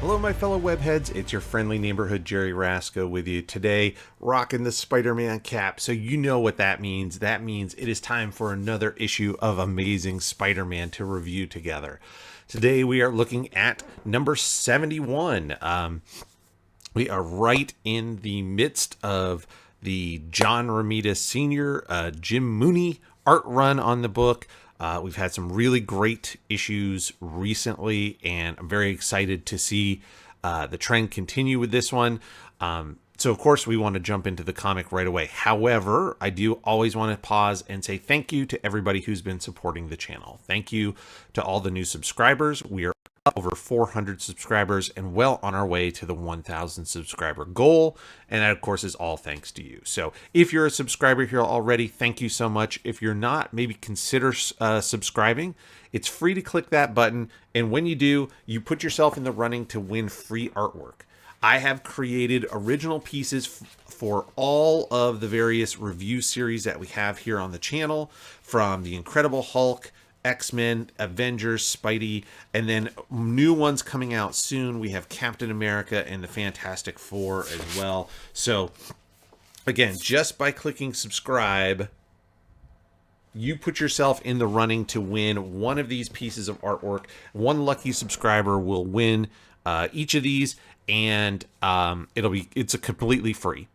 Hello, my fellow webheads. It's your friendly neighborhood Jerry Rasco with you today, rocking the Spider-Man cap. So you know what that means. That means it is time for another issue of Amazing Spider-Man to review together. Today we are looking at number 71. We are right in the midst of the John Romita Sr., Jim Mooney art run on the book. We've had some really great issues recently, and I'm very excited to see the trend continue with this one. So, of course, we want to jump into the comic right away. However, I do always want to pause and say thank you to everybody who's been supporting the channel. Thank you to all the new subscribers. We are up over 400 subscribers and well on our way to the 1,000 subscriber goal. And that, of course, is all thanks to you. So if you're a subscriber here already, thank you so much. If you're not, maybe consider subscribing. It's free to click that button. And when you do, you put yourself in the running to win free artwork. I have created original pieces for all of the various review series that we have here on the channel, from the Incredible Hulk, X-Men, Avengers, Spidey, and then new ones coming out soon. We have Captain America and the Fantastic Four as well. So again, just by clicking subscribe, you put yourself in the running to win one of these pieces of artwork. One lucky subscriber will win each of these, and it's a completely free.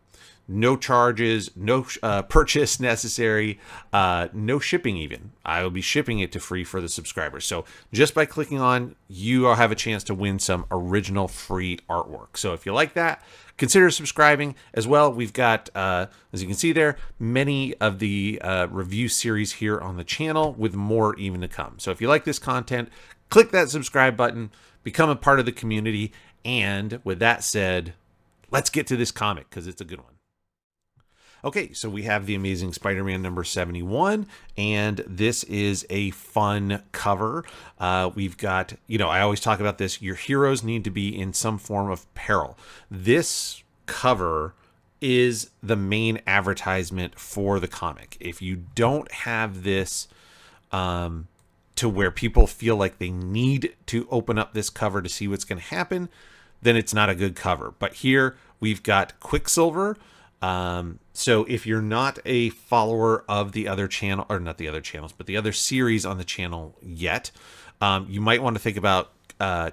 No charges, no purchase necessary, no shipping even. I will be shipping it to free for the subscribers. So just by clicking on, you will have a chance to win some original free artwork. So if you like that, consider subscribing as well. We've got, as you can see there, many of the review series here on the channel, with more even to come. So if you like this content, click that subscribe button, become a part of the community. And with that said, let's get to this comic because it's a good one. Okay, so we have the Amazing Spider-Man number 71, and this is a fun cover. We've got, I always talk about this, your heroes need to be in some form of peril. This cover is the main advertisement for the comic. If you don't have this to where people feel like they need to open up this cover to see what's going to happen, then it's not a good cover. But here we've got Quicksilver. So if you're not a follower of the other channel, or not the other channels, but the other series on the channel yet, you might want to think about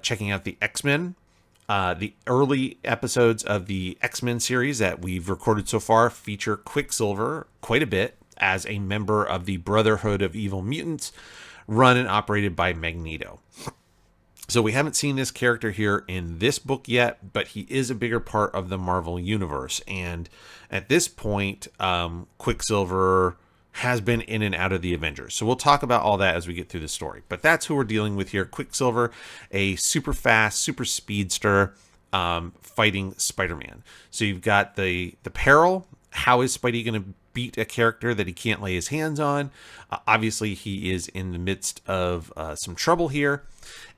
checking out the X-Men. The early episodes of the X-Men series that we've recorded so far feature Quicksilver quite a bit as a member of the Brotherhood of Evil Mutants, run and operated by Magneto. So we haven't seen this character here in this book yet, but he is a bigger part of the Marvel Universe. And at this point, Quicksilver has been in and out of the Avengers. So we'll talk about all that as we get through the story. But that's who we're dealing with here. Quicksilver, a super fast, super speedster fighting Spider-Man. So you've got the peril. How is Spidey going to beat a character that he can't lay his hands on? Obviously, he is in the midst of some trouble here.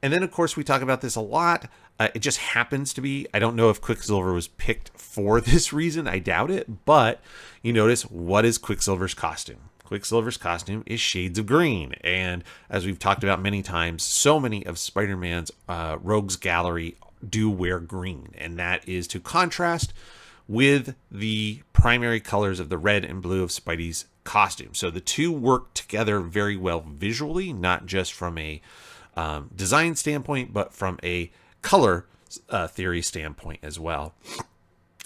And then, of course, we talk about this a lot. It just happens to be, I don't know if Quicksilver was picked for this reason. I doubt it. But you notice, what is Quicksilver's costume? Quicksilver's costume is shades of green. And as we've talked about many times, so many of Spider-Man's rogues gallery do wear green. And that is to contrast with the primary colors of the red and blue of Spidey's costume. So the two work together very well visually, not just from a design standpoint, but from a color theory standpoint as well.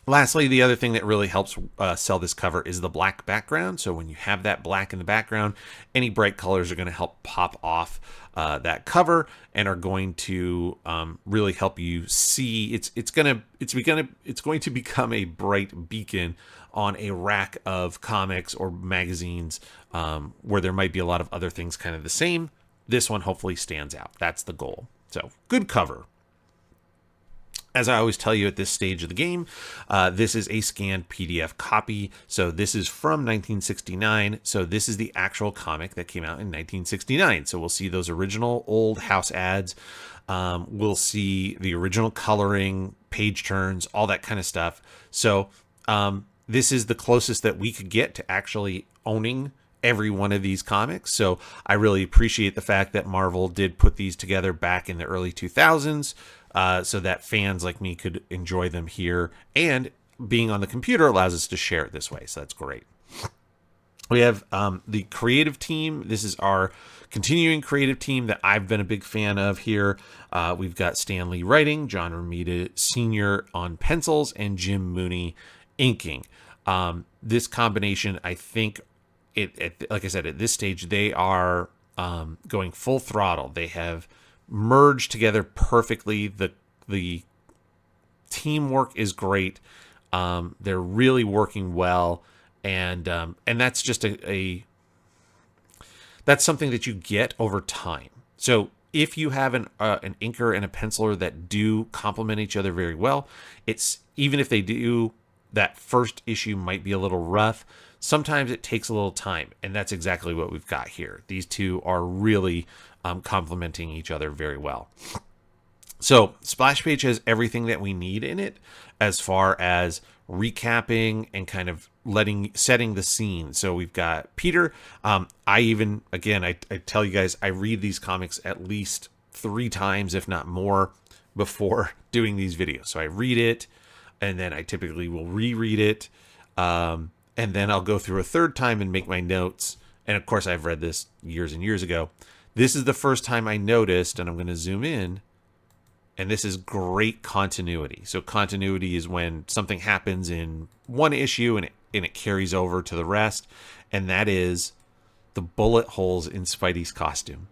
Lastly, the other thing that really helps sell this cover is the black background. So when you have that black in the background, any bright colors are going to help pop off that cover and are going to really help you see. It's going to become a bright beacon on a rack of comics or magazines where there might be a lot of other things kind of the same. This one hopefully stands out. That's the goal. So good cover. As I always tell you at this stage of the game, this is a scanned PDF copy. So this is from 1969. So this is the actual comic that came out in 1969. So we'll see those original old house ads. We'll see the original coloring, page turns, all that kind of stuff. So this is the closest that we could get to actually owning every one of these comics. So I really appreciate the fact that Marvel did put these together back in the early 2000s. so that fans like me could enjoy them here. And being on the computer allows us to share it this way. So that's great. We have the creative team. This is our continuing creative team that I've been a big fan of here. We've got Stan Lee writing, John Romita Sr. on pencils, and Jim Mooney inking. This combination, I think, like I said, at this stage, they are going full throttle. They have merged together perfectly. The teamwork is great. They're really working well. And that's just that's something that you get over time. So if you have an inker and a penciler that do complement each other very well, it's even if they do, that first issue might be a little rough. Sometimes it takes a little time, and that's exactly what we've got here. These two are really complementing each other very well. So Splash Page has everything that we need in it as far as recapping and kind of setting the scene. So we've got Peter. I tell you guys, I read these comics at least 3 times, if not more, before doing these videos. So I read it, and then I typically will reread it, and then I'll go through a third time and make my notes. And of course, I've read this years and years ago. This is the first time I noticed, and I'm going to zoom in. And this is great continuity. So continuity is when something happens in one issue and it carries over to the rest. And that is the bullet holes in Spidey's costume.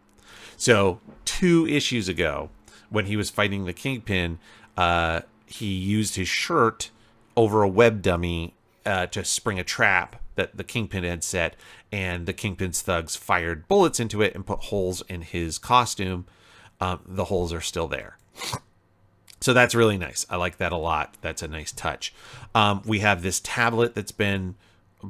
So 2 issues ago, when he was fighting the Kingpin, he used his shirt over a web dummy to spring a trap that the Kingpin had set. And the Kingpin's thugs fired bullets into it and put holes in his costume. The holes are still there. So that's really nice. I like that a lot. That's a nice touch. We have this tablet that's been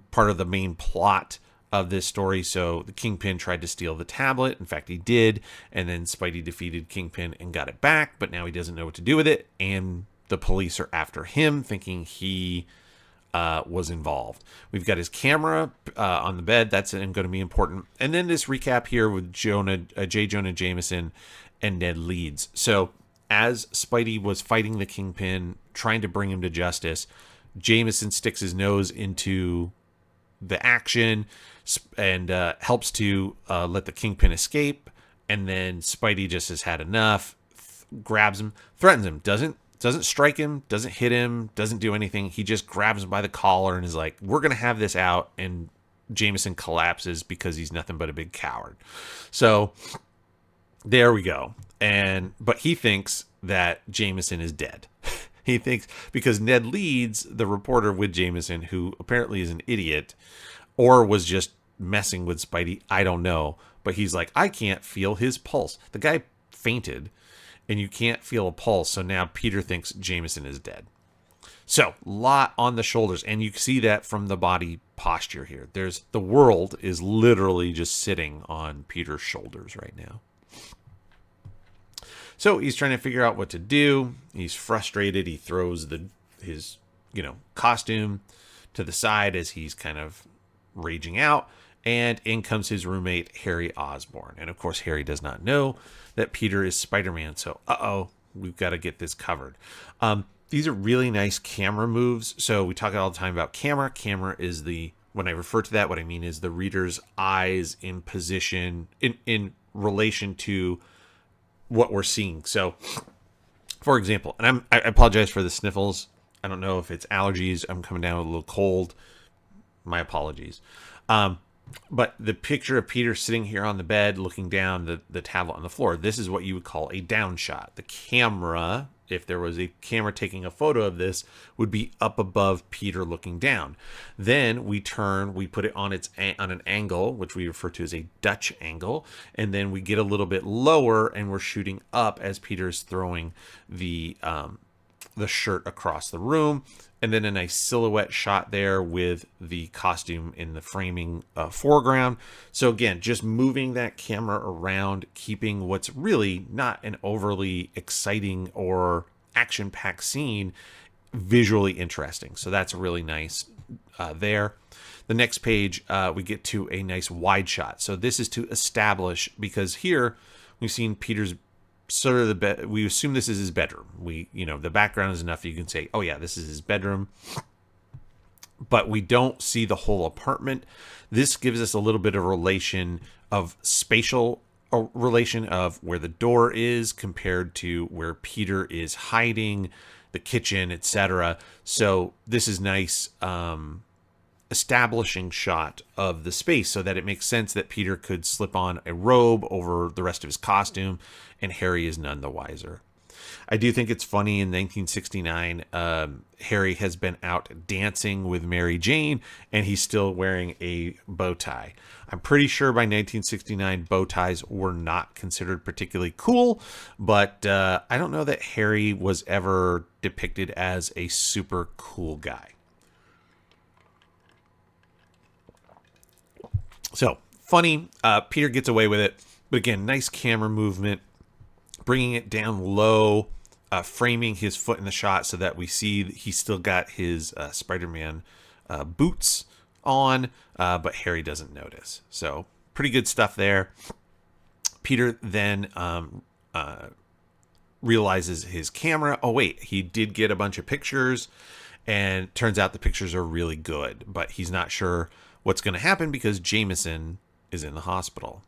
part of the main plot of this story. So the Kingpin tried to steal the tablet. In fact, he did. And then Spidey defeated Kingpin and got it back. But now he doesn't know what to do with it. And the police are after him, thinking he was involved. We've got his camera on the bed. That's going to be important. And then this recap here with J. Jonah Jameson and Ned Leeds. So as Spidey was fighting the Kingpin, trying to bring him to justice, Jameson sticks his nose into the action and helps to let the Kingpin escape. And then Spidey just has had enough, grabs him, threatens him, doesn't strike him, doesn't hit him, doesn't do anything. He just grabs him by the collar and is like, we're going to have this out. And Jameson collapses because he's nothing but a big coward. So there we go. But he thinks that Jameson is dead. He thinks because Ned Leeds, the reporter with Jameson, who apparently is an idiot or was just messing with Spidey, I don't know. But he's like, I can't feel his pulse. The guy fainted and you can't feel a pulse. So now Peter thinks Jameson is dead. So a lot on the shoulders. And you see that from the body posture here. The world is literally just sitting on Peter's shoulders right now. So he's trying to figure out what to do. He's frustrated. He throws his costume to the side as he's kind of raging out. And in comes his roommate, Harry Osborn. And of course, Harry does not know that Peter is Spider-Man. So, we've got to get this covered. These are really nice camera moves. So we talk all the time about camera. Camera is when I refer to that, what I mean is the reader's eyes in position, in relation to what we're seeing. So, for example, and I apologize for the sniffles. I don't know if it's allergies. I'm coming down with a little cold. My apologies. But the picture of Peter sitting here on the bed, looking down the tablet on the floor, this is what you would call a down shot. The camera, if there was a camera taking a photo of this, would be up above Peter looking down. Then we put it on an angle, which we refer to as a Dutch angle, and then we get a little bit lower and we're shooting up as Peter's throwing the shirt across the room. And then a nice silhouette shot there with the costume in the framing foreground. So again, just moving that camera around, keeping what's really not an overly exciting or action-packed scene visually interesting. So that's really nice there. The next page, we get to a nice wide shot. So this is to establish, because here we've seen Peter's sort of the bed. We assume this is his bedroom. The background is enough. You can say, oh yeah, this is his bedroom. But we don't see the whole apartment. This gives us a little bit of relation of spatial relation of where the door is compared to where Peter is hiding, the kitchen, etc. So this is nice establishing shot of the space so that it makes sense that Peter could slip on a robe over the rest of his costume and Harry is none the wiser. I do think it's funny in 1969, Harry has been out dancing with Mary Jane and he's still wearing a bow tie. I'm pretty sure by 1969, bow ties were not considered particularly cool, but I don't know that Harry was ever depicted as a super cool guy. So, funny, Peter gets away with it, but again, nice camera movement, bringing it down low, framing his foot in the shot so that we see he's still got his Spider-Man boots on, but Harry doesn't notice. So pretty good stuff there. Peter then realizes his camera. Oh, wait, he did get a bunch of pictures, and turns out the pictures are really good, but he's not sure what's going to happen because Jameson is in the hospital.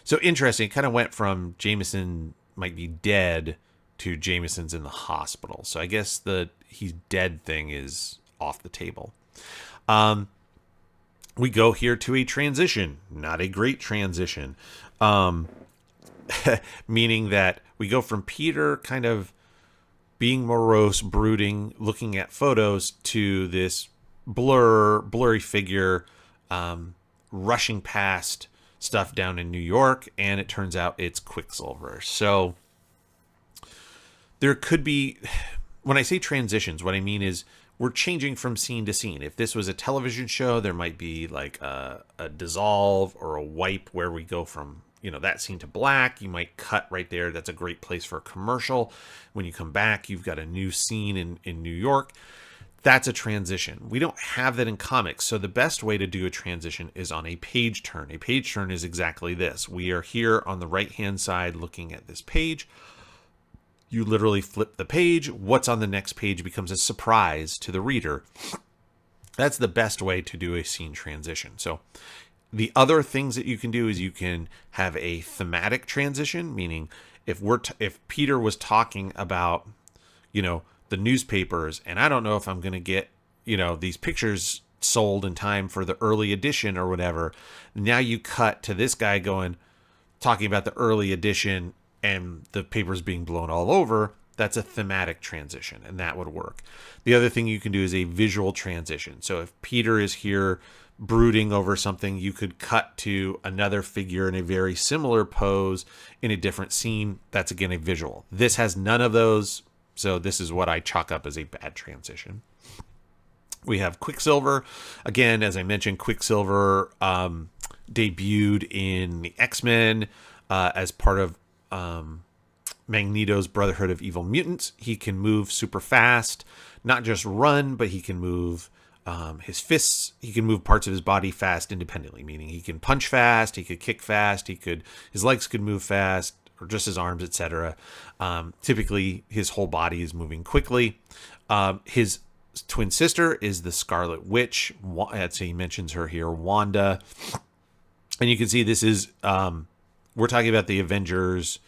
So interesting, it kind of went from Jameson might be dead to Jameson's in the hospital. So I guess the he's dead thing is off the table. We go here to a transition, not a great transition, meaning that we go from Peter kind of being morose, brooding, looking at photos to this blurry figure rushing past stuff down in New York, and it turns out it's Quicksilver. So there could be, when I say transitions, what I mean is we're changing from scene to scene. If this was a television show, there might be like a dissolve or a wipe where we go from, that scene to black. You might cut right there. That's a great place for a commercial. When you come back, you've got a new scene in New York. That's a transition. We don't have that in comics. So the best way to do a transition is on a page turn. A page turn is exactly this. We are here on the right-hand side looking at this page. You literally flip the page. What's on the next page becomes a surprise to the reader. That's the best way to do a scene transition. So the other things that you can do is you can have a thematic transition, meaning if Peter was talking about, the newspapers, and I don't know if I'm going to get, these pictures sold in time for the early edition or whatever. Now you cut to this guy talking about the early edition and the papers being blown all over. That's a thematic transition, and that would work. The other thing you can do is a visual transition. So if Peter is here brooding over something, you could cut to another figure in a very similar pose in a different scene. That's, again, a visual. This has none of those, so this is what I chalk up as a bad transition. We have Quicksilver. Again, as I mentioned, Quicksilver debuted in the X-Men as part of Magneto's Brotherhood of Evil Mutants. He can move super fast, not just run, but he can move his fists. He can move parts of his body fast independently, meaning he can punch fast, he could kick fast, his legs could move fast, or just his arms, etc. Typically, his whole body is moving quickly. His twin sister is the Scarlet Witch. He mentions her here, Wanda. And you can see this is, we're talking about the Avengers.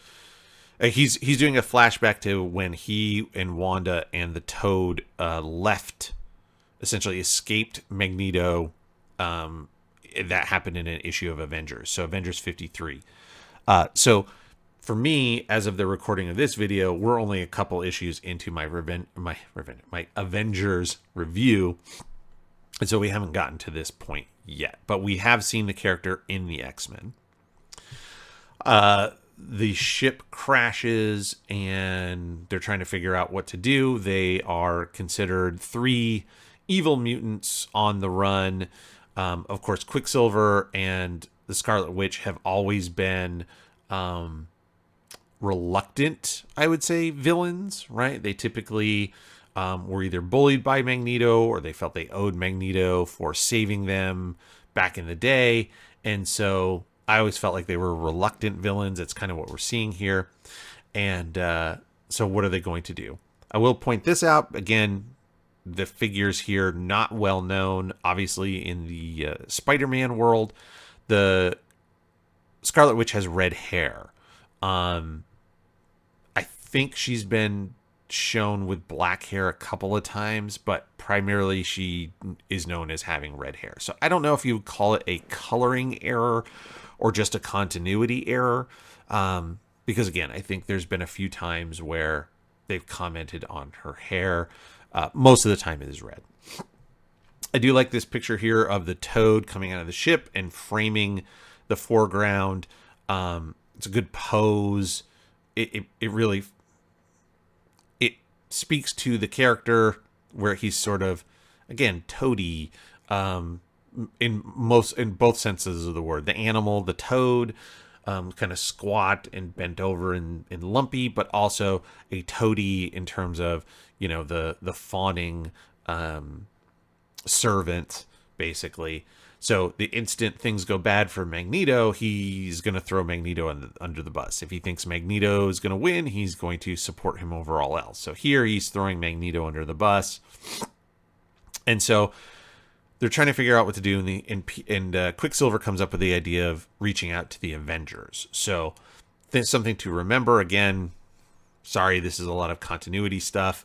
He's doing a flashback to when he and Wanda and the Toad essentially escaped Magneto. That happened in an issue of Avengers. So Avengers 53. So for me, as of the recording of this video, we're only a couple issues into my Avengers review. And so we haven't gotten to this point yet, but we have seen the character in the X-Men. The ship crashes and they're trying to figure out what to do. They are considered 3 evil mutants on the run. Of course, Quicksilver and the Scarlet Witch have always been reluctant, I would say, villains, right? They typically were either bullied by Magneto or they felt they owed Magneto for saving them back in the day. And so I always felt like they were reluctant villains. It's kind of what we're seeing here. And so what are they going to do? I will point this out again. The figures here not well known. Obviously, in the Spider-Man world, the Scarlet Witch has red hair. I think she's been shown with black hair a couple of times, but primarily she is known as having red hair. So I don't know if you would call it a coloring error or just a continuity error. Because again, I think there's been a few times where they've commented on her hair. Most of the time it is red. I do like this picture here of the Toad coming out of the ship and framing the foreground. It's a good pose. It really speaks to the character where he's sort of, again, toady, in both senses of the word. The animal, the toad, kind of squat and bent over and lumpy, but also a toady in terms of, the fawning servant, basically. So the instant things go bad for Magneto, he's going to throw Magneto under the bus. If he thinks Magneto is going to win, he's going to support him over all else. So here he's throwing Magneto under the bus. And so they're trying to figure out what to do. And Quicksilver comes up with the idea of reaching out to the Avengers. So that's something to remember. Again, sorry, this is a lot of continuity stuff.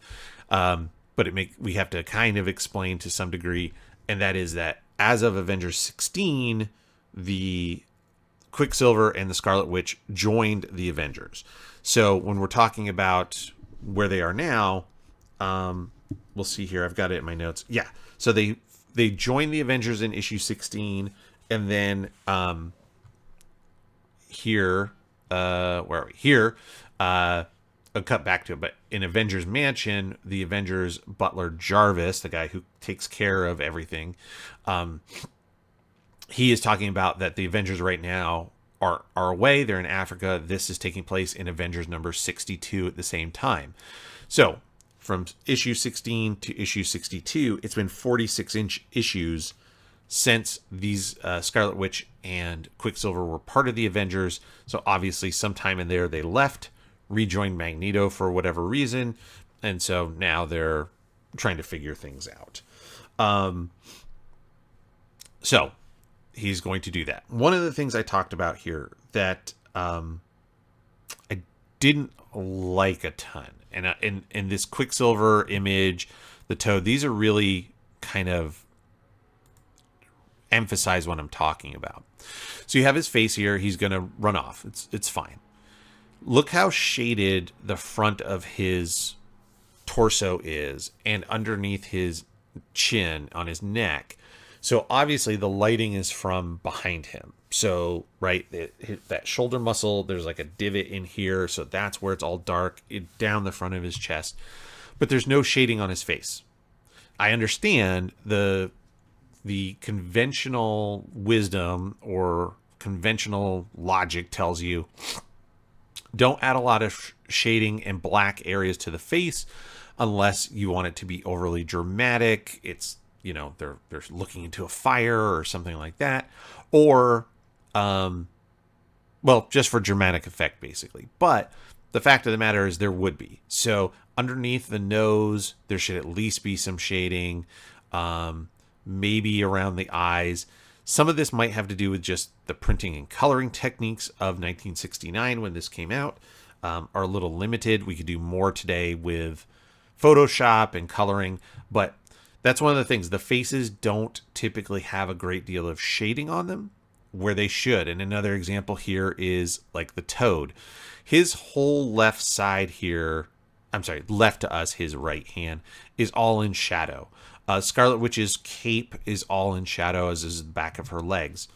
But we have to kind of explain to some degree. And that is that as of Avengers 16, the Quicksilver and the Scarlet Witch joined the Avengers. So when we're talking about where they are now, we'll see here. I've got it in my notes. Yeah. So they joined the Avengers in issue 16, and then here, where are we? Here, I'll cut back to it, but in Avengers Mansion, the Avengers butler Jarvis, the guy who takes care of everything, he is talking about that the Avengers right now are away. They're in Africa. This is taking place in Avengers number 62 at the same time. So from issue 16 to issue 62, it's been 46 issues since these Scarlet Witch and Quicksilver were part of the Avengers. So obviously sometime in there they left, rejoined Magneto for whatever reason, and so now they're trying to figure things out. So he's going to do that. One of the things I talked about here that I didn't like a ton, and in this Quicksilver image, the Toad, these are really kind of emphasize what I'm talking about. So you have his face here. He's going to run off. It's fine. Look how shaded the front of his torso is and underneath his chin on his neck. So obviously the lighting is from behind him. So, right, that shoulder muscle, there's like a divot in here. So that's where it's all dark down the front of his chest. But there's no shading on his face. I understand the conventional wisdom or conventional logic tells you don't add a lot of shading and black areas to the face unless you want it to be overly dramatic. It's, they're looking into a fire or something like that. Or, just for dramatic effect, basically. But the fact of the matter is there would be. So underneath the nose, there should at least be some shading, maybe around the eyes. Some of this might have to do with just the printing and coloring techniques of 1969 when this came out, are a little limited. We could do more today with Photoshop and coloring, but that's one of the things. The faces don't typically have a great deal of shading on them where they should. And another example here is like the Toad. His whole left side here, left to us, his right hand, is all in shadow. Scarlet Witch's cape is all in shadow, as is the back of her legs.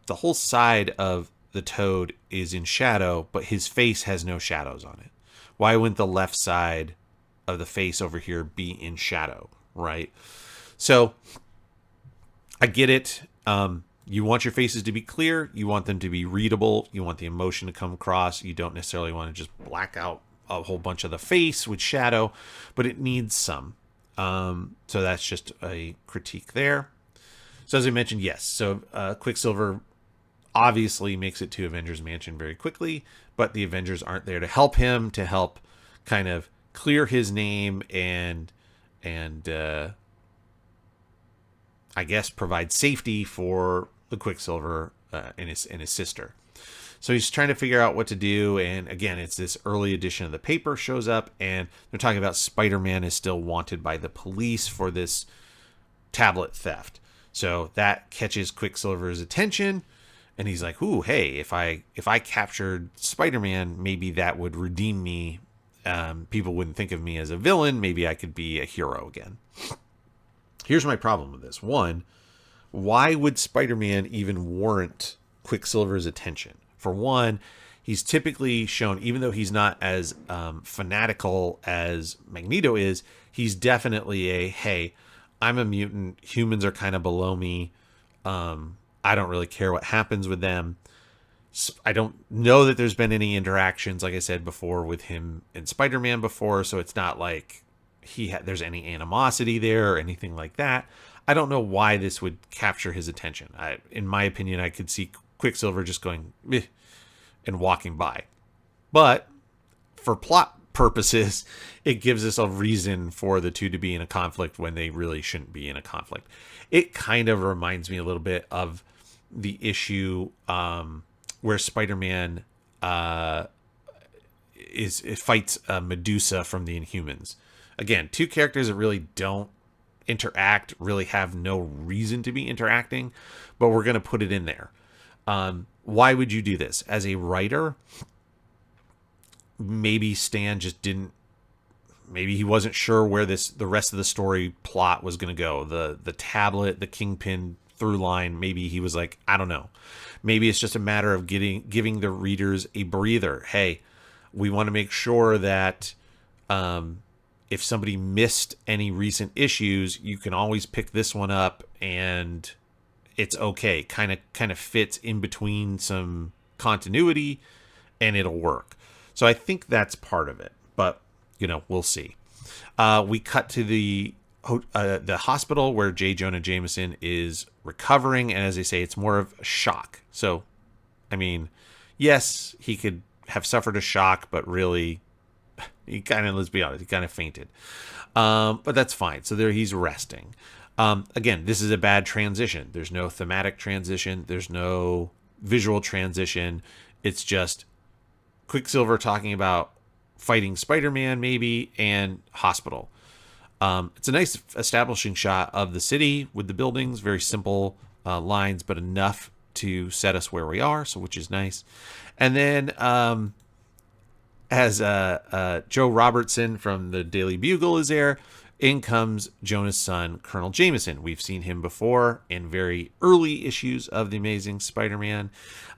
The whole side of the Toad is in shadow, but his face has no shadows on it. Why wouldn't the left side of the face over here be in shadow, right? So I get it. You want your faces to be clear. You want them to be readable. You want the emotion to come across. You don't necessarily want to just black out a whole bunch of the face with shadow, but it needs some. So that's just a critique there. So as I mentioned, yes. So Quicksilver obviously makes it to Avengers Mansion very quickly, but the Avengers aren't there to help him, to help kind of clear his name and I guess provide safety for the Quicksilver and his sister. So he's trying to figure out what to do, and again, it's this early edition of the paper shows up, and they're talking about Spider-Man is still wanted by the police for this tablet theft. So that catches Quicksilver's attention, and he's like, "Ooh, hey, if I captured Spider-Man, maybe that would redeem me. People wouldn't think of me as a villain. Maybe I could be a hero again." Here's my problem with this. One, why would Spider-Man even warrant Quicksilver's attention? For one, he's typically shown, even though he's not as fanatical as Magneto is, he's definitely a, hey, I'm a mutant. Humans are kind of below me. I don't really care what happens with them. I don't know that there's been any interactions, like I said before, with him and Spider-Man before, so it's not like there's any animosity there or anything like that. I don't know why this would capture his attention. In my opinion, I could see Quicksilver just going meh and walking by. But for plot purposes, it gives us a reason for the two to be in a conflict when they really shouldn't be in a conflict. It kind of reminds me a little bit of the issue where Spider-Man fights Medusa from the Inhumans. Again, two characters that really don't interact, really have no reason to be interacting, but we're going to put it in there. Why would you do this? As a writer, maybe Stan just didn't, maybe he wasn't sure where the rest of the story plot was going to go. The tablet, the Kingpin through line, maybe he was like, I don't know. Maybe it's just a matter of giving the readers a breather. Hey, we want to make sure that if somebody missed any recent issues, you can always pick this one up and it's okay. Kind of fits in between some continuity and it'll work. So I think that's part of it, but we'll see. We cut to the hospital where J. Jonah Jameson is recovering, and as they say, it's more of a shock. So, I mean, yes, he could have suffered a shock, but really, let's be honest, he kind of fainted. But that's fine. So there he's resting. Again, this is a bad transition. There's no thematic transition. There's no visual transition. It's just Quicksilver talking about fighting Spider-Man maybe and hospital. It's a nice establishing shot of the city with the buildings, very simple lines, but enough to set us where we are, so which is nice. And then as Joe Robertson from the Daily Bugle is there, in comes Jonah's son, Colonel Jameson. We've seen him before in very early issues of The Amazing Spider-Man.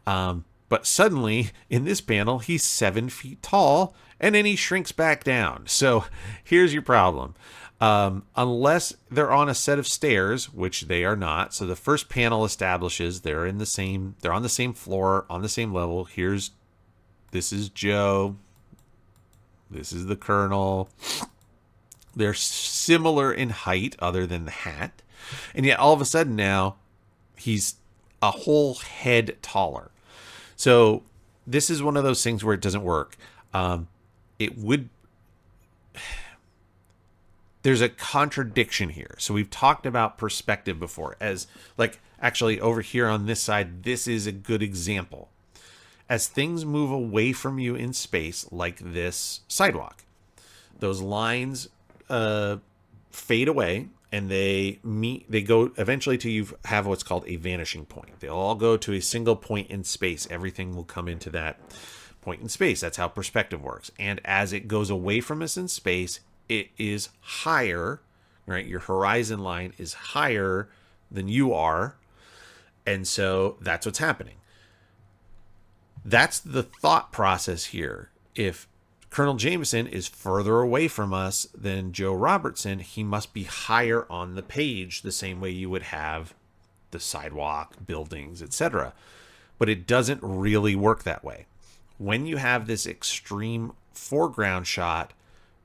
But suddenly, in this panel, he's 7 feet tall, and then he shrinks back down. So here's your problem. Unless they're on a set of stairs, which they are not. So the first panel establishes they're on the same floor, on the same level. This is Joe. This is the Colonel. They're similar in height other than the hat. And yet all of a sudden now he's a whole head taller. So this is one of those things where it doesn't work. There's a contradiction here. So we've talked about perspective before as actually over here on this side, this is a good example. As things move away from you in space, like this sidewalk, those lines fade away and they go eventually to you have what's called a vanishing point. They'll all go to a single point in space. Everything will come into that point in space. That's how perspective works. And as it goes away from us in space, it is higher, right? Your horizon line is higher than you are. And so that's what's happening. That's the thought process here. If Colonel Jameson is further away from us than Joe Robertson, he must be higher on the page, the same way you would have the sidewalk, buildings, etc. But it doesn't really work that way. When you have this extreme foreground shot,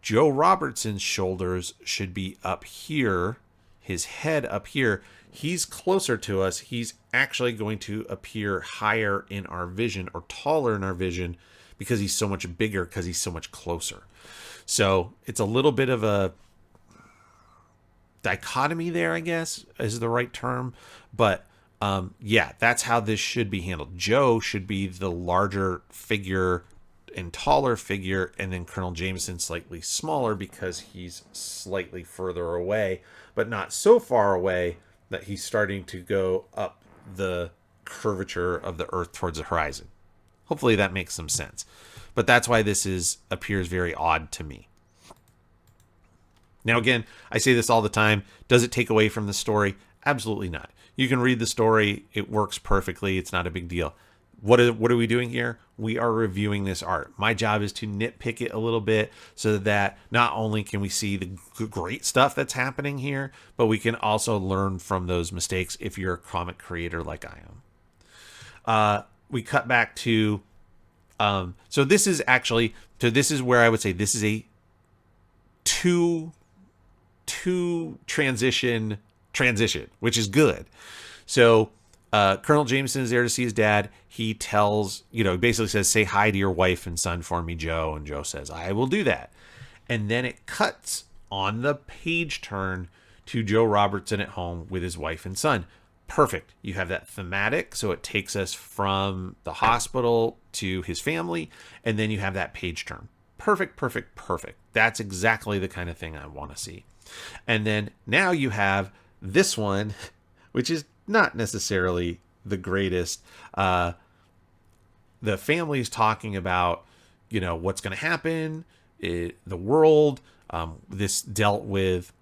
Joe Robertson's shoulders should be up here, his head up here. he's closer to us. He's actually going to appear higher in our vision or taller in our vision because he's so much bigger, because he's so much closer. So it's a little bit of a dichotomy there, I guess, is the right term. But yeah, that's how this should be handled. Joe should be the larger figure and taller figure, and then Colonel Jameson slightly smaller because he's slightly further away, but not so far away that he's starting to go up the curvature of the Earth towards the horizon. Hopefully that makes some sense. But that's why this appears very odd to me. Now, again, I say this all the time. Does it take away from the story? Absolutely not. You can read the story. It works perfectly. It's not a big deal. What are we doing here? We are reviewing this art. My job is to nitpick it a little bit so that not only can we see the great stuff that's happening here, but we can also learn from those mistakes if you're a comic creator like I am. We cut back to... so this is where I would say this is a two transition, which is good. So Colonel Jameson is there to see his dad. He tells, basically says, say hi to your wife and son for me, Joe. And Joe says, I will do that. And then it cuts on the page turn to Joe Robertson at home with his wife and son. Perfect. You have that thematic. So it takes us from the hospital to his family. And then you have that page turn. Perfect. That's exactly the kind of thing I want to see. And then now you have this one, which is not necessarily the greatest. The family's talking about, what's going to happen, the world. This dealt with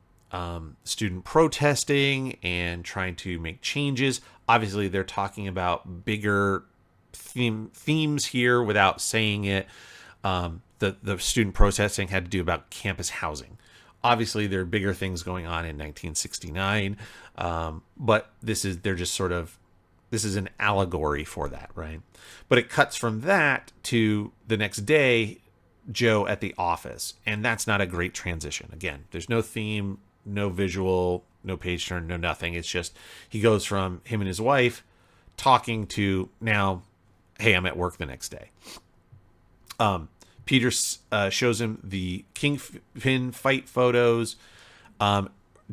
student protesting and trying to make changes. Obviously, they're talking about bigger themes here without saying it. The student protesting had to do about campus housing. Obviously, there are bigger things going on in 1969, but this is an allegory for that, right? But it cuts from that to the next day, Joe at the office, and that's not a great transition. Again, there's no theme, no visual, no page turn, no nothing. It's just he goes from him and his wife talking to now, hey, I'm at work the next day. Peter shows him the Kingpin fight photos.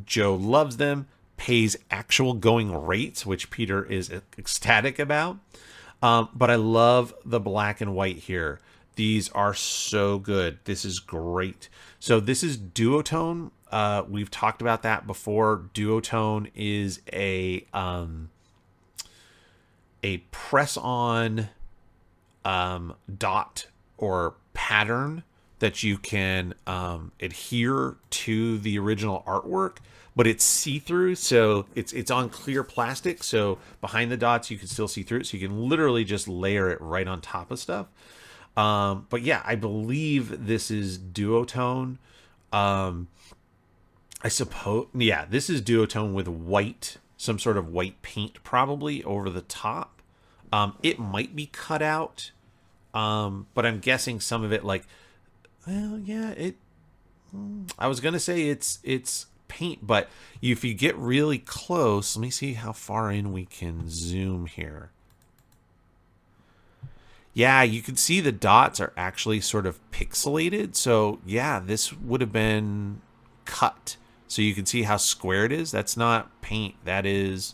Joe loves them, pays actual going rates, which Peter is ecstatic about. But I love the black and white here. These are so good. This is great. So this is duotone. We've talked about that before. Duotone is a press-on dot or pattern that you can adhere to the original artwork, but it's see-through, so it's on clear plastic, so behind the dots you can still see through it, so you can literally just layer it right on top of stuff. But yeah, I believe this is duotone. I suppose, yeah, this is duotone with white, some sort of white paint probably over the top. It might be cut out. But I'm guessing some of it, I was going to say it's paint, but if you get really close, let me see how far in we can zoom here. Yeah, you can see the dots are actually sort of pixelated. So yeah, this would have been cut. So you can see how square it is. That's not paint. That is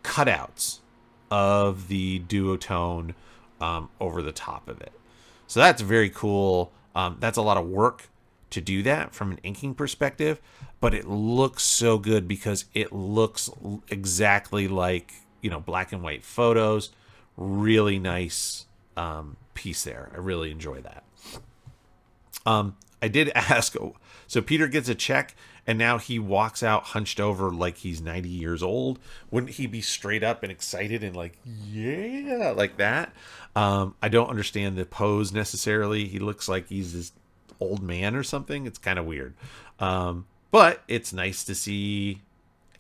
cutouts of the duotone over the top of it. So that's very cool. That's a lot of work to do that from an inking perspective, but it looks so good because it looks exactly like, black and white photos. Really nice piece there. I really enjoy that. I did ask, so Peter gets a check and now he walks out hunched over like he's 90 years old. Wouldn't he be straight up and excited and like, yeah, like that? I don't understand the pose necessarily. He looks like he's this old man or something. It's kind of weird. But it's nice to see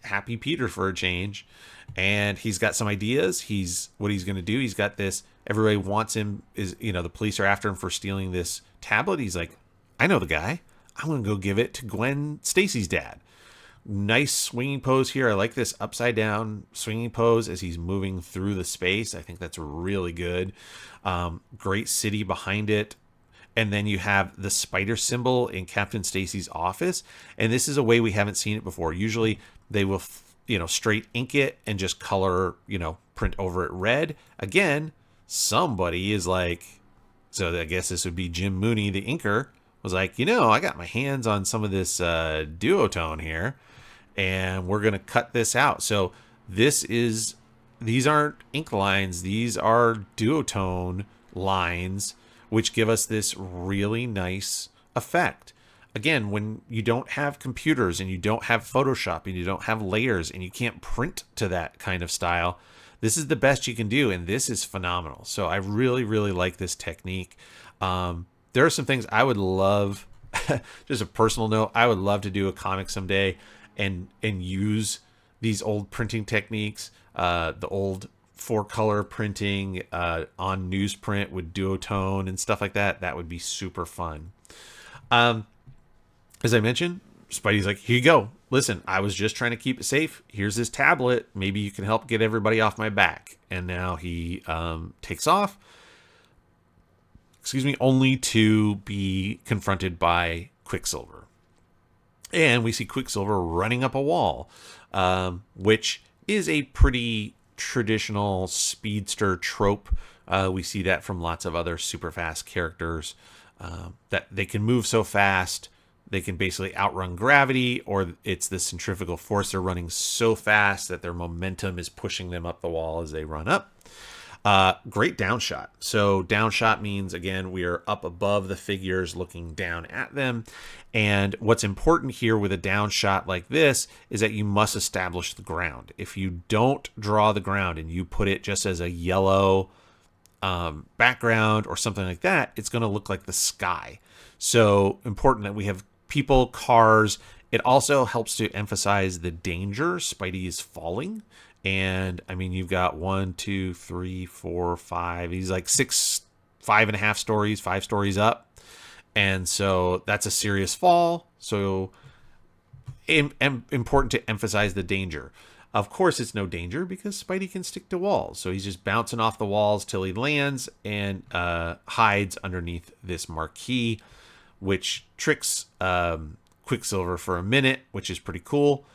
happy Peter for a change. And he's got some ideas. What he's going to do. He's got this, everybody wants him, the police are after him for stealing this tablet. He's like, I know the guy. I'm going to go give it to Gwen Stacy's dad. Nice swinging pose here. I like this upside down swinging pose as he's moving through the space. I think that's really good. Great city behind it. And then you have the spider symbol in Captain Stacy's office. And this is a way we haven't seen it before. Usually they will, straight ink it and just color, print over it red. Again, somebody is like, so I guess this would be Jim Mooney, the inker, was like, I got my hands on some of this duotone here, and we're going to cut this out. So these aren't ink lines. These are duotone lines, which give us this really nice effect. Again, when you don't have computers and you don't have Photoshop and you don't have layers and you can't print to that kind of style, this is the best you can do, and this is phenomenal. So I really, really like this technique. There are some things I would love, just a personal note, I would love to do a comic someday and use these old printing techniques, the old 4-color printing on newsprint with duotone and stuff like that. That would be super fun. As I mentioned, Spidey's like, here you go. Listen, I was just trying to keep it safe. Here's this tablet. Maybe you can help get everybody off my back. And now he takes off. Only to be confronted by Quicksilver. And we see Quicksilver running up a wall, which is a pretty traditional speedster trope. We see that from lots of other super fast characters, that they can move so fast, they can basically outrun gravity, or it's the centrifugal force. They're running so fast that their momentum is pushing them up the wall as they run up. Great down shot. So down shot means, again, we are up above the figures looking down at them. And what's important here with a down shot like this is that you must establish the ground. If you don't draw the ground and you put it just as a yellow background or something like that, it's going to look like the sky. So important that we have people, cars. It also helps to emphasize the danger. Spidey is falling. And I mean, you've got 1, 2, 3, 4, 5. He's like 5.5 stories, 5 stories up. And so that's a serious fall. So important to emphasize the danger. Of course, it's no danger because Spidey can stick to walls. So he's just bouncing off the walls till he lands and hides underneath this marquee, which tricks Quicksilver for a minute, which is pretty cool.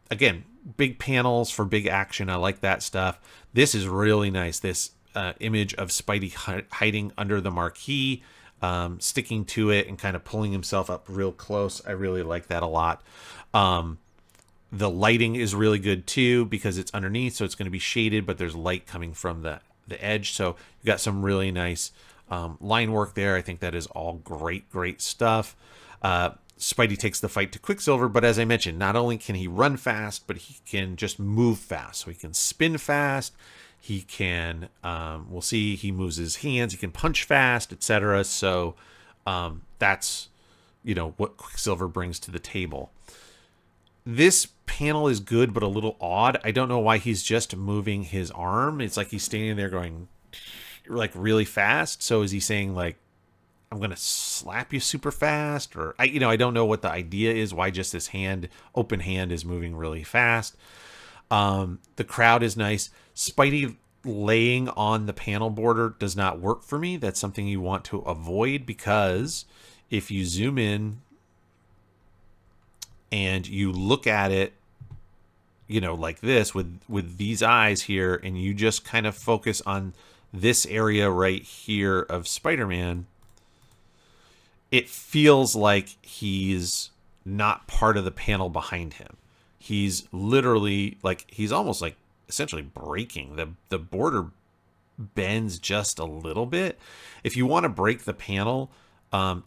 Again, big panels for big action. I like that stuff. This is really nice. This image of Spidey hiding under the marquee, sticking to it and kind of pulling himself up real close. I really like that a lot. The lighting is really good too because it's underneath, so it's going to be shaded, but there's light coming from the edge. So you got some really nice line work there. I think that is all great stuff. Spidey takes the fight to Quicksilver, but as I mentioned, not only can he run fast, but he can just move fast. So he can spin fast. He can, we'll see, he moves his hands. He can punch fast, etc. So that's, what Quicksilver brings to the table. This panel is good, but a little odd. I don't know why he's just moving his arm. It's like he's standing there going like really fast. So is he saying like, I'm going to slap you super fast? Or, I don't know what the idea is, why just this open hand is moving really fast. The crowd is nice. Spidey laying on the panel border does not work for me. That's something you want to avoid because if you zoom in and you look at it, like this with these eyes here, and you just kind of focus on this area right here of Spider-Man, it feels like he's not part of the panel behind him. He's literally he's almost like essentially breaking. The border bends just a little bit. If you want to break the panel,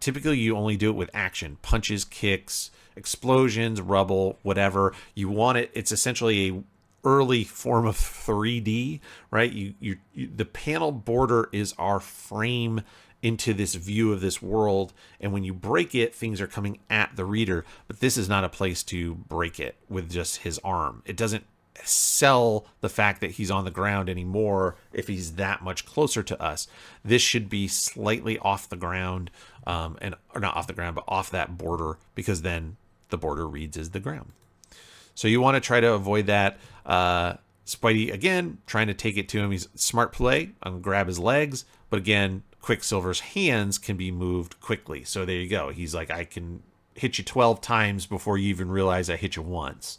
typically you only do it with action, punches, kicks, explosions, rubble, whatever. You want it. It's essentially a early form of 3D, right? The panel border is our frame into this view of this world, and when you break it, things are coming at the reader, but this is not a place to break it with just his arm. It doesn't sell the fact that he's on the ground anymore if he's that much closer to us. This should be slightly off the ground, or not off the ground, but off that border, because then the border reads as the ground. So you want to try to avoid that. Spidey, again, trying to take it to him. He's smart play. I'm going to grab his legs. But again, Quicksilver's hands can be moved quickly. So there you go. He's like, I can hit you 12 times before you even realize I hit you once.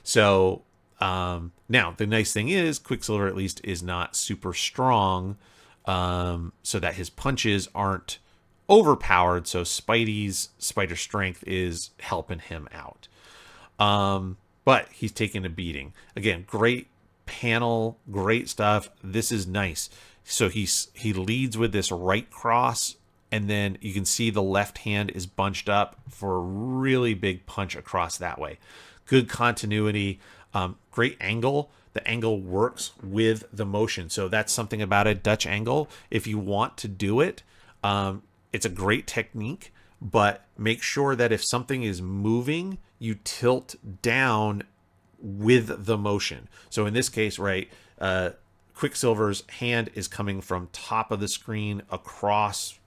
So now the nice thing is Quicksilver at least is not super strong, so that his punches aren't overpowered. So Spidey's spider strength is helping him out. But he's taking a beating. Again, great panel, great stuff. This is nice. So he leads with this right cross, and then you can see the left hand is bunched up for a really big punch across that way. Good continuity, great angle. The angle works with the motion. So that's something about a Dutch angle. If you want to do it, it's a great technique, but make sure that if something is moving, you tilt down with the motion. So in this case, right, Quicksilver's hand is coming from top of the screen across.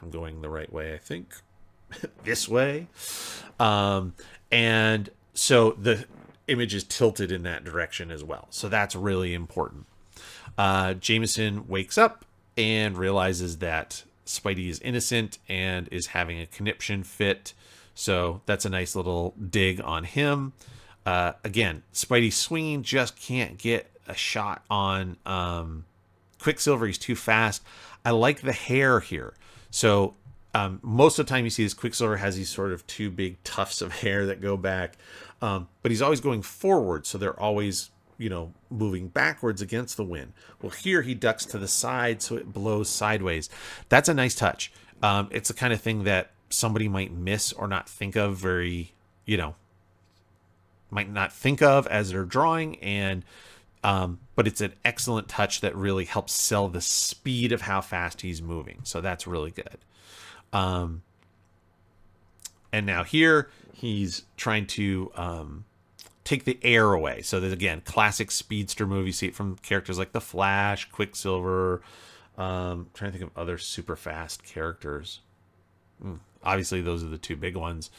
I'm going the right way, I think. This way. And so the image is tilted in that direction as well. So that's really important. Jameson wakes up and realizes that Spidey is innocent and is having a conniption fit. So that's a nice little dig on him. Again, Spidey swinging, just can't get a shot on Quicksilver. He's too fast. I like the hair here. So most of the time you see this, Quicksilver has these sort of two big tufts of hair that go back. But he's always going forward. So they're always, moving backwards against the wind. Well, here he ducks to the side, so it blows sideways. That's a nice touch. It's the kind of thing that somebody might miss or not think of might not think of as they're drawing. And but it's an excellent touch that really helps sell the speed of how fast he's moving. So that's really good. And now here he's trying to take the air away. So there's, again, classic speedster movie. You see it from characters like the Flash, Quicksilver. Trying to think of other super fast characters. Obviously, those are the two big ones.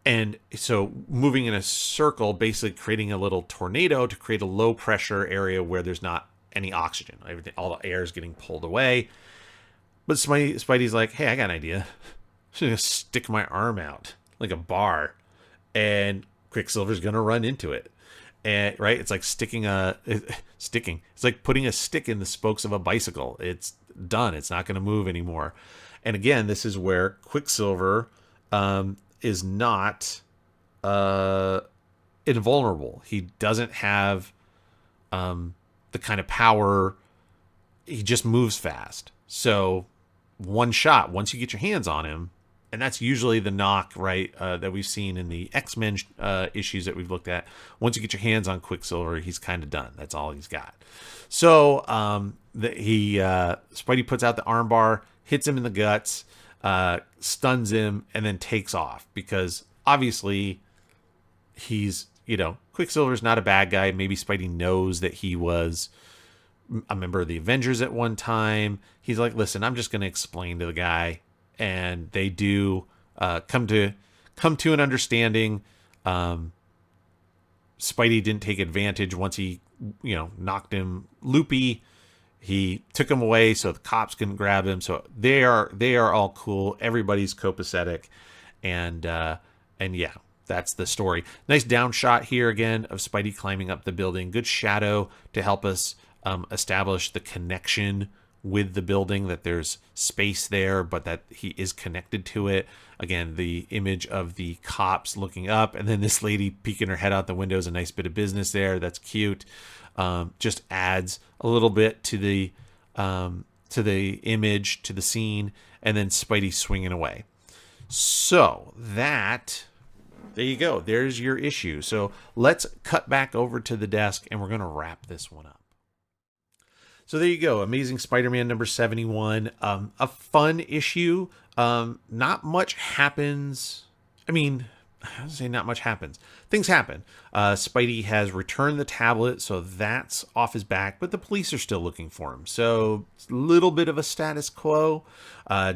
And so moving in a circle, basically creating a little tornado to create a low pressure area where there's not any oxygen. Everything, all the air is getting pulled away. But Spidey's like, hey, I got an idea. I'm just going to stick my arm out like a bar, and Quicksilver's going to run into it. And right, it's like It's like putting a stick in the spokes of a bicycle. It's done. It's not going to move anymore. And again, this is where Quicksilver is not invulnerable. He doesn't have the kind of power. He just moves fast. So one shot, once you get your hands on him, and that's usually the knock, right, that we've seen in the X-Men issues that we've looked at. Once you get your hands on Quicksilver, he's kind of done. That's all he's got. So Spidey puts out the armbar, hits him in the guts, stuns him, and then takes off, because obviously he's, Quicksilver's not a bad guy. Maybe Spidey knows that he was a member of the Avengers at one time. He's like, listen, I'm just going to explain to the guy. And they do come to an understanding. Spidey didn't take advantage once he, knocked him loopy. He took him away so the cops couldn't grab him. So they are all cool. Everybody's copacetic, and yeah, that's the story. Nice down shot here again of Spidey climbing up the building. Good shadow to help us establish the connection with the building, that there's space there, but that he is connected to it. Again, the image of the cops looking up, and then this lady peeking her head out the window is a nice bit of business there. That's cute. Just adds a little bit to the image, to the scene, and then Spidey swinging away. So there you go. There's your issue. So let's cut back over to the desk, and we're going to wrap this one up. So there you go. Amazing Spider-Man number 71. A fun issue. Not much happens. I mean, I would say not much happens. Things happen. Spidey has returned the tablet, so that's off his back, but the police are still looking for him. So it's a little bit of a status quo.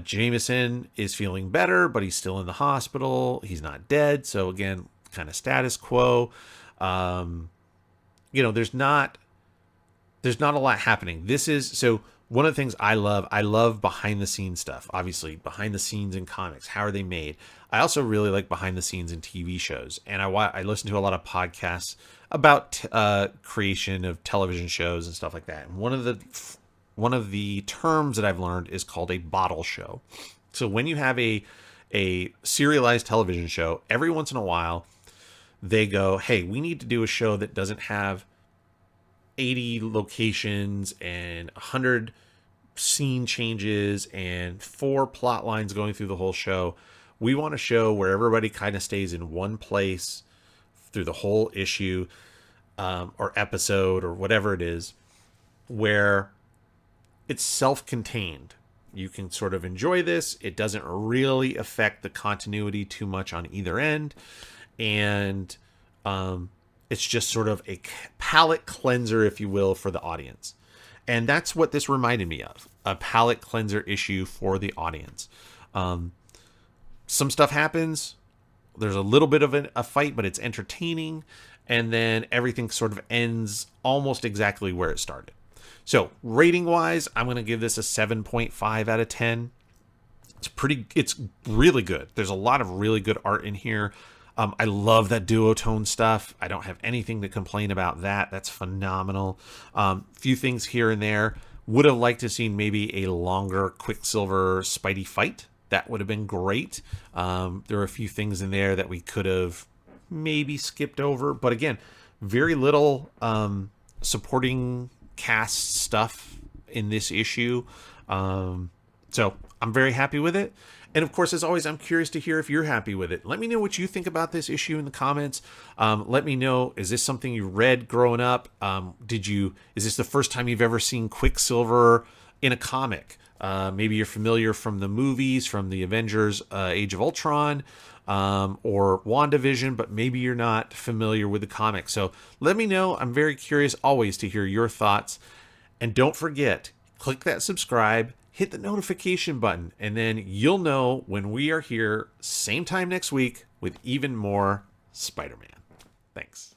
Jameson is feeling better, but he's still in the hospital. He's not dead, so again, kind of status quo. There's not a lot happening. This is so one of the things I love behind the scenes stuff. Obviously, behind the scenes in comics, how are they made? I also really like behind the scenes in TV shows, and I listen to a lot of podcasts about creation of television shows and stuff like that. And one of the terms that I've learned is called a bottle show. So when you have a serialized television show, every once in a while they go, hey, we need to do a show that doesn't have 80 locations and 100 scene changes and 4 plot lines going through the whole show. We want a show where everybody kind of stays in one place through the whole issue or episode or whatever it is, where it's self-contained. You can sort of enjoy this. It doesn't really affect the continuity too much on either end. And it's just sort of a palate cleanser, if you will, for the audience. And that's what this reminded me of, a palate cleanser issue for the audience. Some stuff happens. There's a little bit of a fight, but it's entertaining. And then everything sort of ends almost exactly where it started. So rating-wise, I'm going to give this a 7.5 out of 10. It's really good. There's a lot of really good art in here. I love that duotone stuff. I don't have anything to complain about that. That's phenomenal. Few things here and there. Would have liked to see maybe a longer Quicksilver Spidey fight. That would have been great. There are a few things in there that we could have maybe skipped over. But again, very little supporting cast stuff in this issue. So I'm very happy with it. And of course, as always, I'm curious to hear if you're happy with it. Let me know what you think about this issue in the comments. Let me know, is this something you read growing up? Is this the first time you've ever seen Quicksilver in a comic? Maybe you're familiar from the movies, from the Avengers Age of Ultron, or WandaVision, but maybe you're not familiar with the comic. So let me know. I'm very curious always to hear your thoughts. And don't forget, click that subscribe, hit the notification button, and then you'll know when we are here same time next week with even more Spider-Man. Thanks.